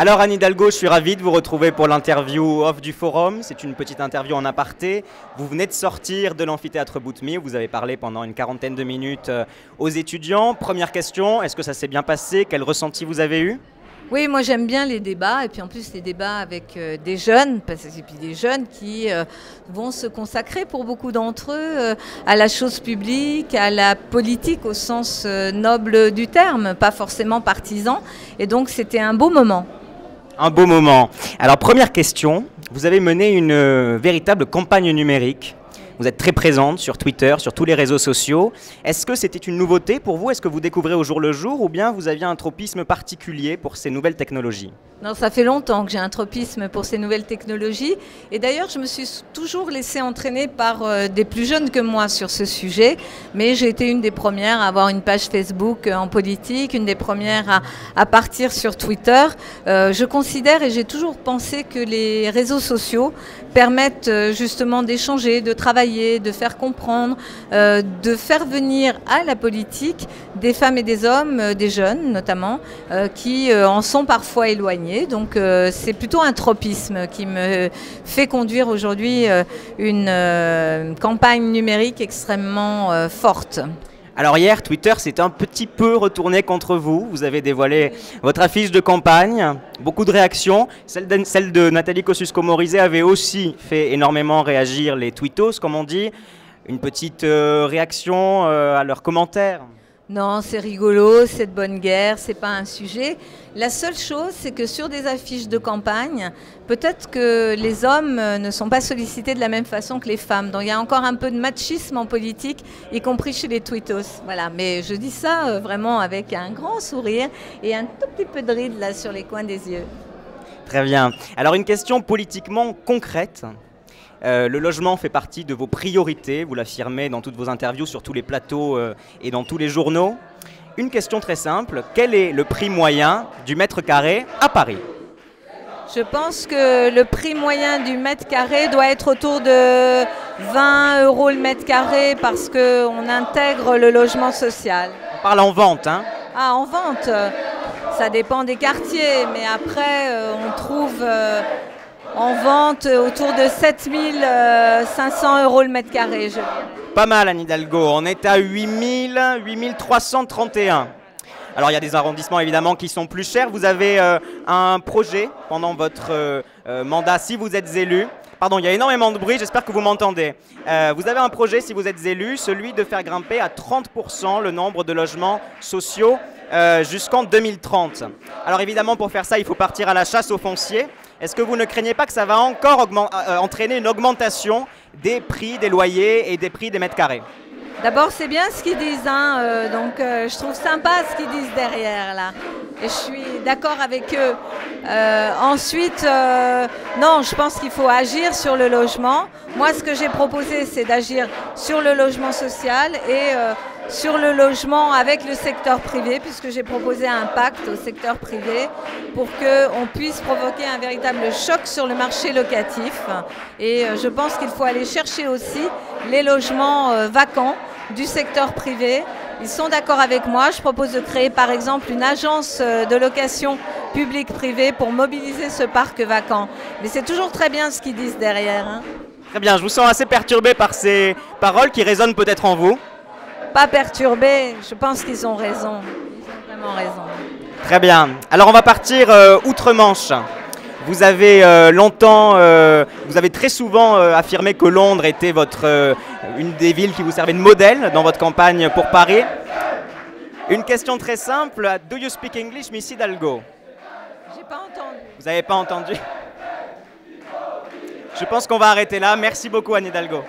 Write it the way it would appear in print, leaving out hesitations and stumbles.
Alors Anne Hidalgo, je suis ravi de vous retrouver pour l'interview off du forum. C'est une petite interview en aparté. Vous venez de sortir de l'amphithéâtre Boutmy. Vous avez parlé pendant une quarantaine de minutes aux étudiants. Première question, est-ce que ça s'est bien passé? Quel ressenti vous avez eu? Oui, moi j'aime bien les débats, et puis en plus les débats avec des jeunes, et puis des jeunes qui vont se consacrer pour beaucoup d'entre eux à la chose publique, à la politique au sens noble du terme, pas forcément partisan, et donc c'était un beau moment. Un beau moment. Alors première question, vous avez mené une véritable campagne numérique. Vous êtes très présente sur Twitter, sur tous les réseaux sociaux. Est-ce que c'était une nouveauté pour vous? Est-ce que vous découvrez au jour le jour ou bien vous aviez un tropisme particulier pour ces nouvelles technologies? Non, ça fait longtemps que j'ai un tropisme pour ces nouvelles technologies. Et d'ailleurs, je me suis toujours laissée entraîner par des plus jeunes que moi sur ce sujet. Mais j'ai été une des premières à avoir une page Facebook en politique, une des premières à partir sur Twitter. Je considère et j'ai toujours pensé que les réseaux sociaux permettent justement d'échanger, de travailler, de faire comprendre, de faire venir à la politique des femmes et des hommes, des jeunes notamment, qui en sont parfois éloignés. Donc c'est plutôt un tropisme qui me fait conduire aujourd'hui une campagne numérique extrêmement forte. Alors hier, Twitter s'est un petit peu retourné contre vous. Vous avez dévoilé votre affiche de campagne, beaucoup de réactions. Celle de Nathalie Kosciusko-Morizet avait aussi fait énormément réagir les tweetos, comme on dit. Une petite réaction à leurs commentaires? Non, c'est rigolo, c'est de bonne guerre, c'est pas un sujet. La seule chose, c'est que sur des affiches de campagne, peut-être que les hommes ne sont pas sollicités de la même façon que les femmes. Donc il y a encore un peu de machisme en politique, y compris chez les tweetos. Voilà, mais je dis ça vraiment avec un grand sourire et un tout petit peu de ride là sur les coins des yeux. Très bien. Alors une question politiquement concrète. Le logement fait partie de vos priorités, vous l'affirmez dans toutes vos interviews, sur tous les plateaux et dans tous les journaux. Une question très simple, quel est le prix moyen du mètre carré à Paris? Je pense que le prix moyen du mètre carré doit être autour de 20 € le mètre carré parce qu'on intègre le logement social. On parle en vente, hein? Ah, en vente, ça dépend des quartiers, mais après on trouve en vente autour de 7 500 € le mètre carré. Pas mal, Anne Hidalgo. On est à 8 331. Alors il y a des arrondissements évidemment qui sont plus chers. Vous avez un projet pendant votre mandat si vous êtes élu. Pardon, il y a énormément de bruit, j'espère que vous m'entendez. Vous avez un projet si vous êtes élu, celui de faire grimper à 30% le nombre de logements sociaux jusqu'en 2030. Alors évidemment pour faire ça il faut partir à la chasse aux fonciers. Est-ce que vous ne craignez pas que ça va encore entraîner une augmentation des prix des loyers et des prix des mètres carrés? D'abord, c'est bien ce qu'ils disent, hein, donc je trouve sympa ce qu'ils disent derrière, là. Et je suis d'accord avec eux. Ensuite, non, je pense qu'il faut agir sur le logement. Moi, ce que j'ai proposé, c'est d'agir sur le logement social et sur le logement avec le secteur privé, puisque j'ai proposé un pacte au secteur privé pour qu'on puisse provoquer un véritable choc sur le marché locatif. Et je pense qu'il faut aller chercher aussi les logements vacants du secteur privé. Ils sont d'accord avec moi. Je propose de créer par exemple une agence de location publique-privée pour mobiliser ce parc vacant. Mais c'est toujours très bien ce qu'ils disent derrière, hein. Très bien, je vous sens assez perturbé par ces paroles qui résonnent peut-être en vous. Pas perturbé, je pense qu'ils ont raison. Ils ont vraiment raison. Très bien. Alors on va partir outre-Manche. Vous avez vous avez très souvent affirmé que Londres était une des villes qui vous servait de modèle dans votre campagne pour Paris. Une question très simple, do you speak English, Miss Hidalgo? J'ai pas entendu. Vous n'avez pas entendu? Je pense qu'on va arrêter là. Merci beaucoup, Anne Hidalgo.